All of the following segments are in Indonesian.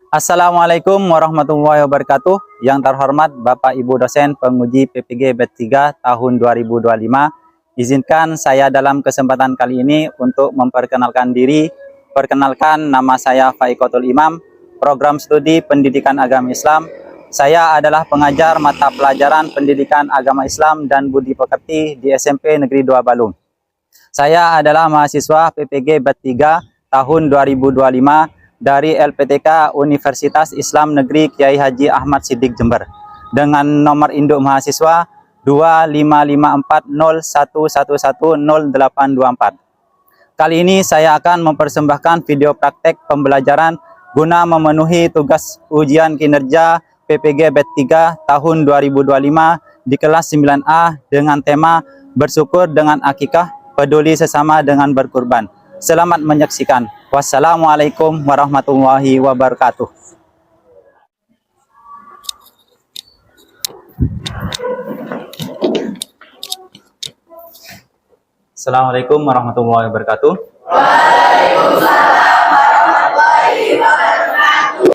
Assalamualaikum warahmatullahi wabarakatuh. Yang terhormat Bapak Ibu dosen penguji PPG B3 tahun 2025. Izinkan saya dalam kesempatan kali ini untuk memperkenalkan diri. Perkenalkan, nama saya Faikotul Imam, program studi pendidikan agama Islam. Saya adalah pengajar mata pelajaran pendidikan agama Islam dan budi pekerti di SMP Negeri 2 Balung. Saya adalah mahasiswa PPG B3 tahun 2025 dari LPTK Universitas Islam Negeri Kiai Haji Ahmad Siddiq Jember dengan nomor induk mahasiswa 2554011100824. Kali ini saya akan mempersembahkan video praktek pembelajaran guna memenuhi tugas ujian kinerja PPG B3 tahun 2025 di kelas 9A dengan tema bersyukur dengan akikah, peduli sesama dengan berkurban. Selamat menyaksikan. Wassalamualaikum warahmatullahi wabarakatuh. Assalamualaikum warahmatullahi wabarakatuh. Waalaikumsalam warahmatullahi wabarakatuh.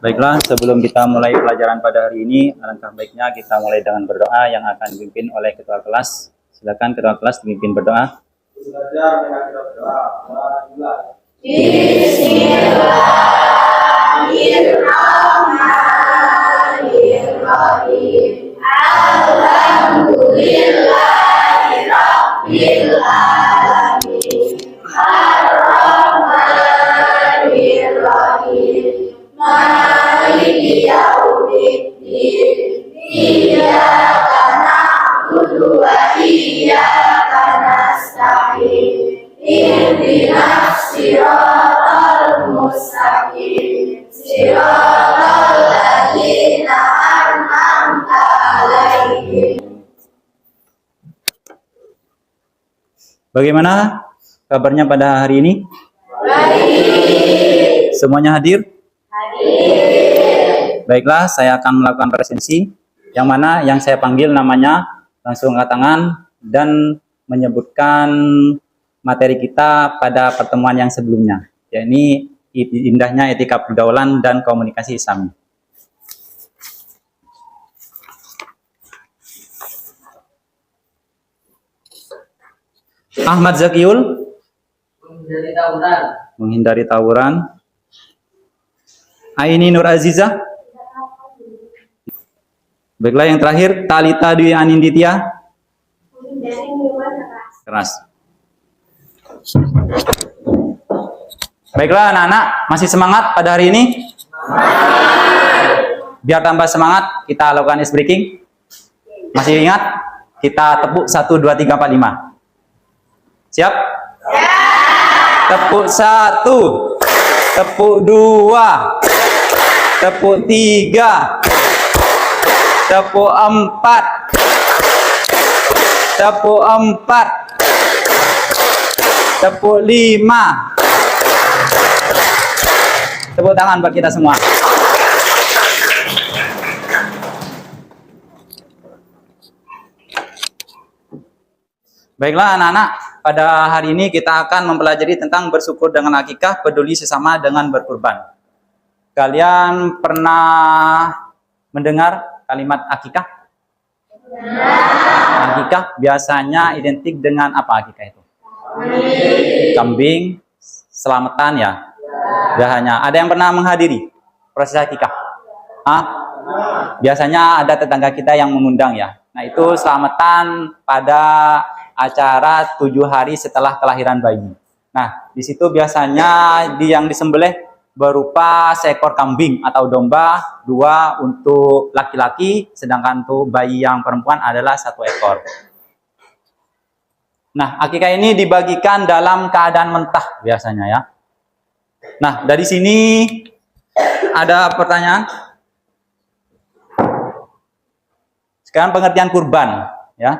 Baiklah, sebelum kita mulai pelajaran pada hari ini, alangkah baiknya kita mulai dengan berdoa yang akan dipimpin oleh ketua kelas. Silakan ketua kelas dipimpin berdoa. Bismillahirrahmanirrahim. Alhamdulillahirabbil alamin. Arrahmanirrahim. Maliki yaumiddin. Iyyaka na'budu wa iyyaka nasta'in. Ihdinas siratal mustaqim. Siratal ladzina an'amta 'alaihim. Bagaimana kabarnya pada hari ini? Baik. Semuanya hadir? Hadir. Baiklah, saya akan melakukan presensi yang mana yang saya panggil namanya langsung angkat tangan dan menyebutkan materi kita pada pertemuan yang sebelumnya, yakni indahnya etika pergaulan dan komunikasi Islami. Ahmad Zakiul menghindari tawuran. Aini Nur Azizah. Baiklah, yang terakhir Talita Dwi Aninditya. Keras. Baiklah anak-anak, masih semangat pada hari ini? Biar tambah semangat, kita lakukan ice breaking. Masih ingat? Kita tepuk 1, 2, 3, 4, 5. Siap? Tepuk 1, tepuk 2, tepuk 3, tepuk 4, tepuk 4, tepuk 5. Tepuk tangan buat kita semua. Baiklah anak-anak, pada hari ini kita akan mempelajari tentang bersyukur dengan akikah, peduli sesama dengan berkurban. Kalian pernah mendengar kalimat akikah? Akikah biasanya identik dengan apa akikah itu? Kambing, selamatan ya. Biasanya ada yang pernah menghadiri proses akikah? Biasanya ada tetangga kita yang mengundang ya. Nah, itu selamatan pada acara 7 hari setelah kelahiran bayi. Nah, di situ biasanya yang disembelih berupa seekor kambing atau domba, 2 untuk laki-laki, sedangkan untuk bayi yang perempuan adalah 1 ekor. Nah, akikah ini dibagikan dalam keadaan mentah biasanya ya. Nah, dari sini ada pertanyaan. Sekarang pengertian kurban ya.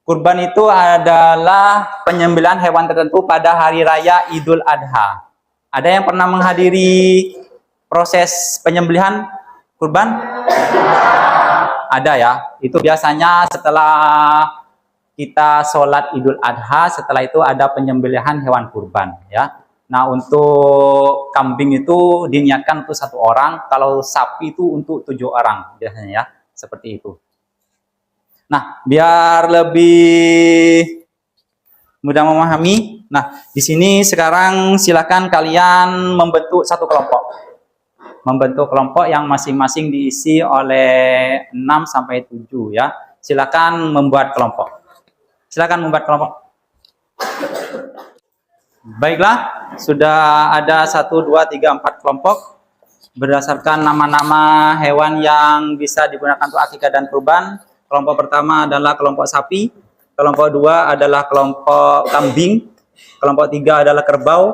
Kurban itu adalah penyembelihan hewan tertentu pada hari raya Idul Adha. Ada yang pernah menghadiri proses penyembelihan kurban? Ada ya. Itu biasanya setelah kita sholat Idul Adha, setelah itu ada penyembelihan hewan kurban ya. Nah, untuk kambing itu diniatkan untuk 1 orang, kalau sapi itu untuk 7 orang biasanya ya, seperti itu. Nah, biar lebih mudah memahami, nah di sini sekarang silakan kalian membentuk satu kelompok. Membentuk kelompok yang masing-masing diisi oleh 6 sampai 7 ya. Silakan membuat kelompok. Silakan membuat kelompok. Baiklah, sudah ada 1, 2, 3, 4 kelompok berdasarkan nama-nama hewan yang bisa digunakan untuk akikah dan kurban. Kelompok pertama adalah kelompok sapi, kelompok 2 adalah kelompok kambing, kelompok 3 adalah kerbau,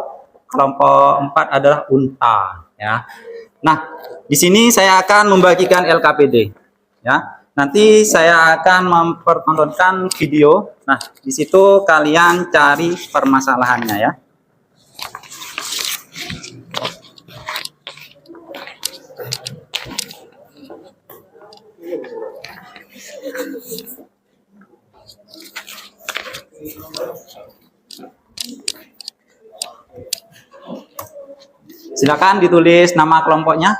kelompok 4 adalah unta ya. Nah, di sini saya akan membagikan LKPD ya. Nanti saya akan mempertontonkan video. Nah, di situ kalian cari permasalahannya ya. Silakan ditulis nama kelompoknya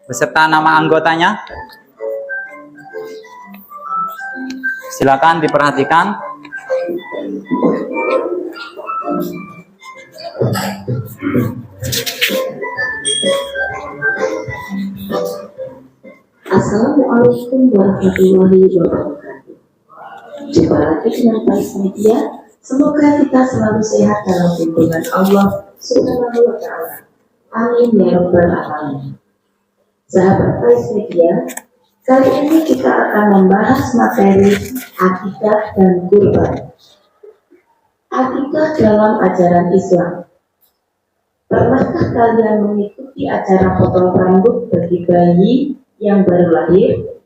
beserta nama anggotanya. Silakan diperhatikan. Assalamualaikum warahmatullahi wabarakatuh. Jumpa lagi dengan Pais Media. Semoga kita selalu sehat dalam lindungan Allah Subhanahu wa Ta'ala. Amin ya rabbal alamin. Sahabat Pais Media, kali ini kita akan membahas materi akikah dan kurban. Akikah dalam ajaran Islam. Pernahkah kalian mengikuti acara potong rambut bagi bayi yang baru lahir?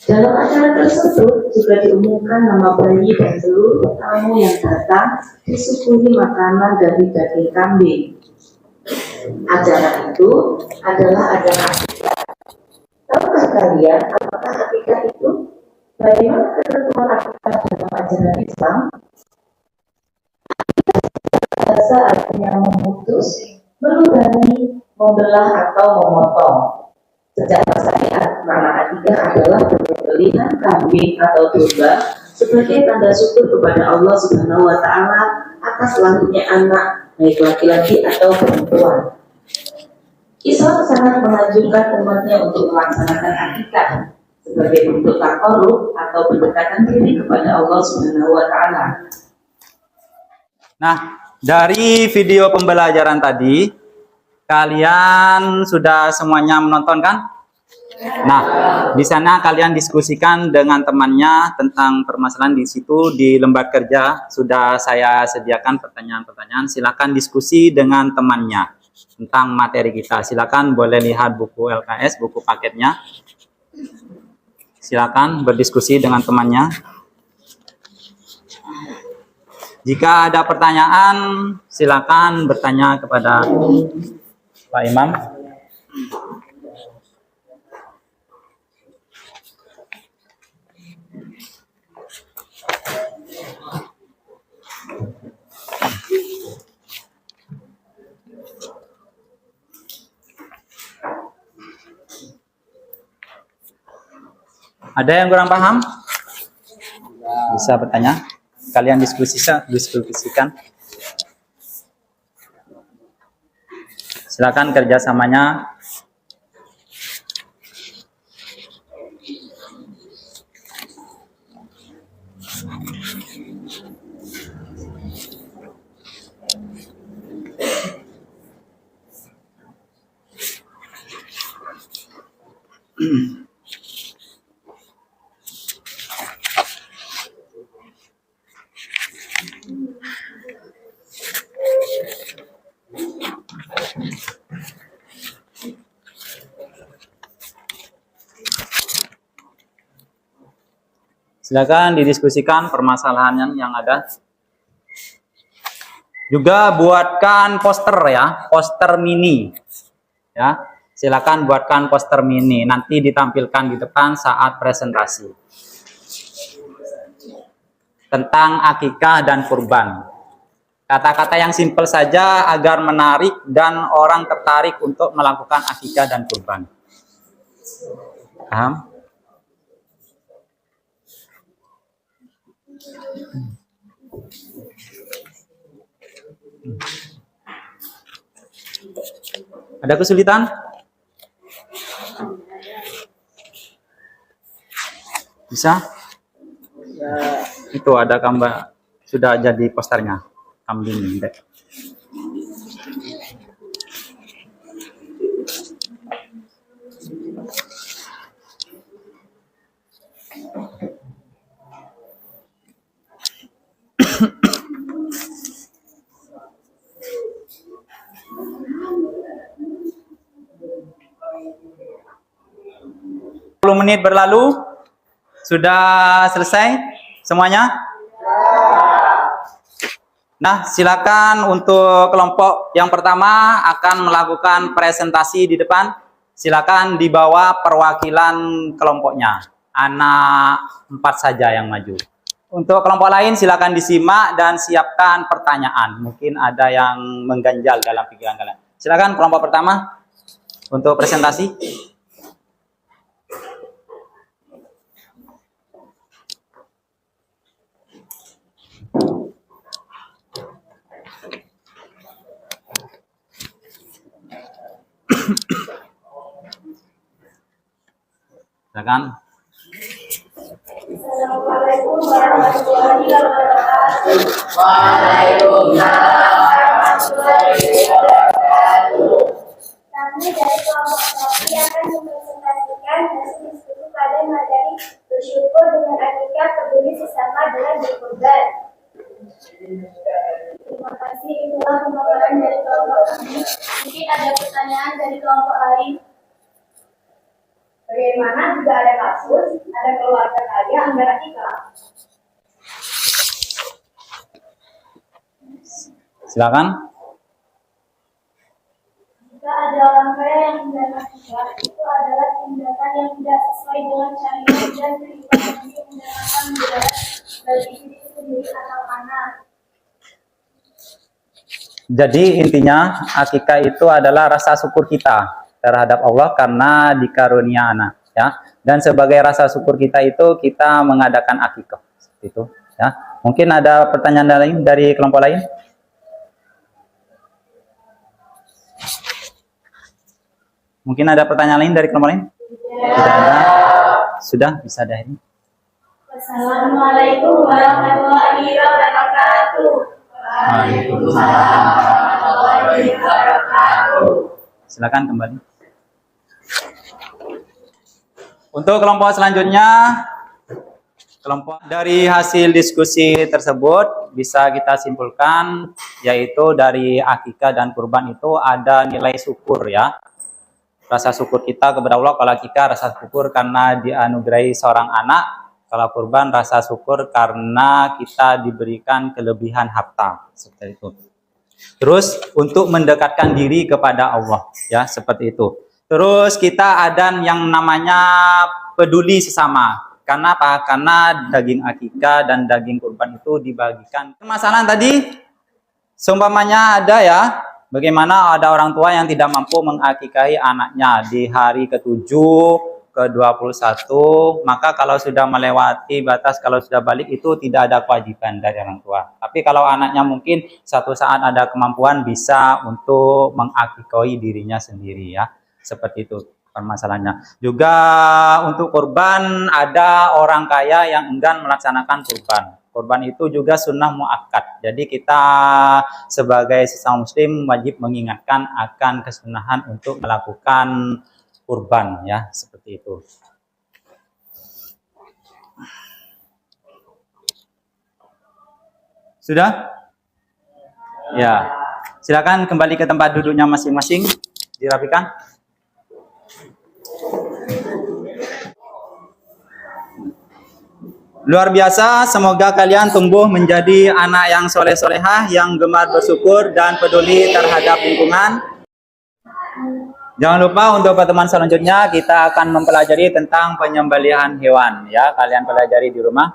Dalam acara tersebut juga diumumkan nama bayi dan seluruh tamu yang datang disuguhi makanan dari daging kambing. Acara itu adalah acara akikah. Tahukah kalian apakah akikah itu? Bagaimana ketentuan akikah dalam ajaran Islam? Bahasa artinya memutus, meludahi, membelah atau memotong. Secara syariat, makna akikah adalah penyembelihan kambing atau domba sebagai tanda syukur kepada Allah Subhanahu wa Ta'ala atas lahirnya anak, baik laki-laki atau perempuan. Islam sangat menganjurkan umatnya untuk melaksanakan akikah sebagai bentuk taqarrub atau pendekatan diri kepada Allah Subhanahu wa Ta'ala. Nah, dari video pembelajaran tadi, kalian sudah semuanya menonton kan? Nah, di sana kalian diskusikan dengan temannya tentang permasalahan. Di situ di lembar kerja sudah saya sediakan pertanyaan-pertanyaan. Silakan diskusi dengan temannya tentang materi kita. Silakan boleh lihat buku LKS, buku paketnya. Silakan berdiskusi dengan temannya. Jika ada pertanyaan, silakan bertanya kepada Pak Imam. Ada yang kurang paham? Bisa bertanya. Kalian diskusikan. Silakan kerjasamanya. Silakan didiskusikan permasalahan yang ada. Juga buatkan poster ya, poster mini. Ya, silakan buatkan poster mini. Nanti ditampilkan di depan saat presentasi. Tentang akikah dan kurban. Kata-kata yang simpel saja agar menarik dan orang tertarik untuk melakukan akikah dan kurban. Paham? Ada kesulitan? Bisa? Itu ada gambar, sudah jadi posternya. Kambing dek. Menit berlalu, sudah selesai semuanya? Nah, silakan untuk kelompok yang pertama akan melakukan presentasi di depan. Silakan dibawa perwakilan kelompoknya. Anak 4 saja yang maju. Untuk kelompok lain silakan disimak dan siapkan pertanyaan. Mungkin ada yang mengganjal dalam pikiran kalian. Silakan kelompok pertama untuk presentasi. Silakan. Assalamualaikum warahmatullahi wabarakatuh. Waalaikumsalam warahmatullahi wabarakatuh. Kami dari kelompok kami akan mempresentasikan hasil diskusi pada materi bersyukur dengan akikah, peduli sesama dengan berkorban. Terima kasih, itulah pemaparan dari kelompok kami. Mungkin ada pertanyaan dari kelompok lain. Bagaimana jika ada kasus, ada keluarga kaya anggar akikah? Silakan. Jika ada orang kaya yang anggar akikah, itu adalah tindakan yang tidak sesuai dengan syariat dan kehidupan yang mendapatkan mudarat bagi diri sendiri atau anak. Jadi intinya akikah itu adalah rasa syukur kita terhadap Allah karena dikarunia anak, ya. Dan sebagai rasa syukur kita itu kita mengadakan akikah, seperti itu, ya. Mungkin ada pertanyaan lain dari kelompok lain? Mungkin ada pertanyaan lain dari kelompok lain? Tidak ada. Sudah bisa dah ini. Assalamualaikum warahmatullahi wabarakatuh. Waalaikumsalam warahmatullahi wabarakatuh. Silakan kembali. Untuk kelompok selanjutnya, kelompok dari hasil diskusi tersebut bisa kita simpulkan yaitu dari akikah dan kurban itu ada nilai syukur, ya. Rasa syukur kita kepada Allah. Kalau akikah rasa syukur karena dianugerahi seorang anak, kalau kurban rasa syukur karena kita diberikan kelebihan harta, seperti itu. Terus untuk mendekatkan diri kepada Allah, ya, seperti itu. Terus kita ada yang namanya peduli sesama. Karena apa? Karena daging akikah dan daging kurban itu dibagikan. Permasalahan tadi, seumpamanya ada, ya, bagaimana ada orang tua yang tidak mampu mengakikahi anaknya di hari ke-7, ke-21, maka kalau sudah melewati batas, kalau sudah balik itu tidak ada kewajiban dari orang tua. Tapi kalau anaknya mungkin satu saat ada kemampuan bisa untuk mengakikahi dirinya sendiri, ya. Seperti itu permasalahannya. Juga untuk kurban ada orang kaya yang enggan melaksanakan kurban. Kurban itu juga sunnah muakkad. Jadi kita sebagai sesama muslim wajib mengingatkan akan kesunahan untuk melakukan kurban, ya, seperti itu. Sudah? Ya. Silakan kembali ke tempat duduknya masing-masing, dirapikan. Luar biasa, semoga kalian tumbuh menjadi anak yang soleh-solehah, yang gemar bersyukur dan peduli terhadap lingkungan. Jangan lupa untuk pertemuan selanjutnya kita akan mempelajari tentang penyembelihan hewan, ya. Kalian pelajari di rumah.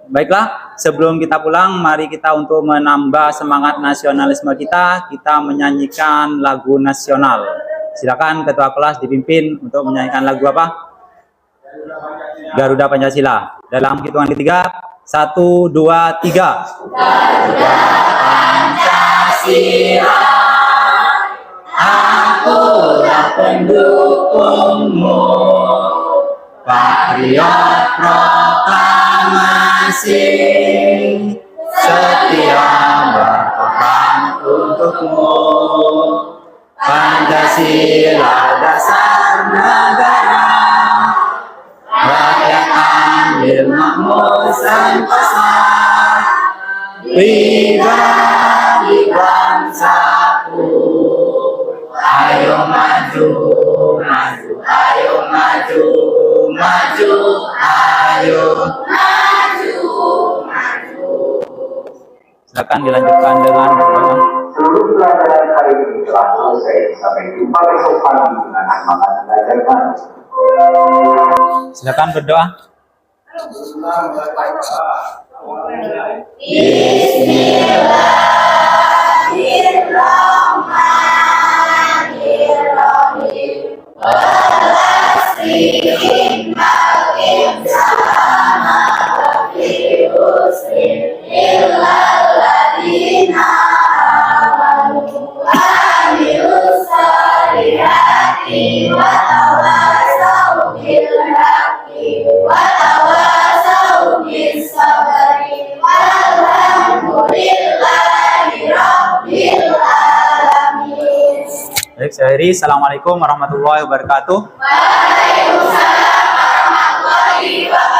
Baiklah, sebelum kita pulang, mari kita untuk menambah semangat nasionalisme kita menyanyikan lagu nasional. Silakan ketua kelas dipimpin untuk menyanyikan lagu apa? Garuda Pancasila. Dalam hitungan ketiga, 1, 2, 3. Garuda Pancasila, akulah pendukungmu, patriot proklamasi, setia berkorban untukmu. Pancasila dasar negara, rakyat ambil makmur sentosa, pribadi bangsaku. Ayo maju, maju, ayo maju, maju, ayo maju, maju. Silakan dilanjutkan dengan berdoa. Seluruh pelajaran hari ini telah selesai. Sampai jumpa besok pagi dengan semangat belajar baru. Silakan berdoa. Baik, saya akhiri. Assalamualaikum warahmatullahi wabarakatuh. Waalaikumsalam warahmatullahi wabarakatuh.